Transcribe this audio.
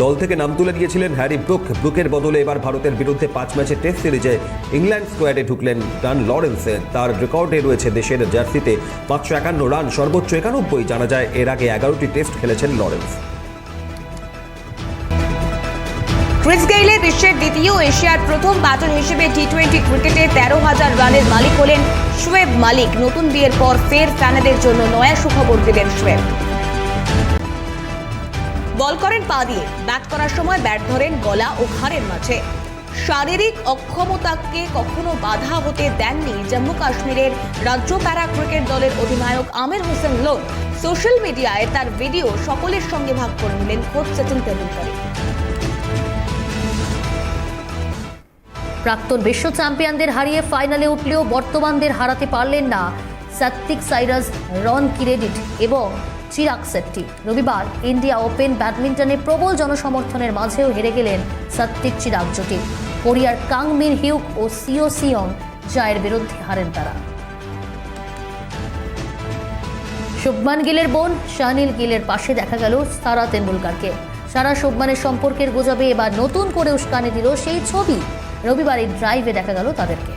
দল থেকে নাম তুলে দিয়েছিলেন হ্যারি ব্রুকের বদলে এবার ভারতের বিরুদ্ধে 5 ম্যাচের টেস্ট সিরিজে ইংল্যান্ড স্কোয়াডে ঢুকলেন ডান লরেন্সের। তার রেকর্ডে রয়েছে দেশের জার্সিতে 551 রান, সর্বোচ্চ 91। জানা যায় এর আগে 11টি টেস্ট খেলেছেন লরেন্স। ক্রিস গেইলে বিশ্বের দ্বিতীয়, এশিয়ার প্রথম ব্যাটার হিসেবে টি-20 ক্রিকেটে 13,000 রানের মালিক হলেন শোয়েব মালিক। নতুন বিয়ের পর ফের ফ্যানেদের জন্য নয়া সুখবর দিলেন শোয়েব। বল করেন পা দিয়ে, ব্যাট করার সময় ব্যাট ধরেন গলা ও ঘাড়ের মাঝে। শারীরিক অক্ষমতাকে কখনো বাধা হতে দেননি জম্মু কাশ্মীরের রাজ্য প্যারা ক্রিকেট দলের অধিনায়ক আমির হোসেন লোন। সোশ্যাল মিডিয়ায় তার ভিডিও সকলের সঙ্গে ভাগ করে নিলেন খোদ সচিন তেন্ডুলকর। প্রাক্তন বিশ্ব চ্যাম্পিয়নদের হারিয়ে ফাইনালে উঠলেও বর্তমানদের হারাতে পারলেন না সাত্বিক সাইরাজ, রন কিরেডিট এবং চিরাগ শেট্টি। রবিবার ইন্ডিয়া ওপেন ব্যাডমিন্টনে প্রবল জনসমর্থনের মাঝেও হেরে গেলেন সাত্বিক চিরাগ জুটি। কোরিয়ার কাং মিন হিউক ও সিও সিয়ং জায়ের বিরুদ্ধে হারেন তারা। শুভমান গিলের বোন শাহনীল গিলের পাশে দেখা গেল সারা তেন্ডুলকরকে। সারা শুভমানের সম্পর্কের গুজবে এবার নতুন করে উস্কানি দিল সেই ছবি। রবিবার এই ড্রাইভে দেখা গেল তাদেরকে।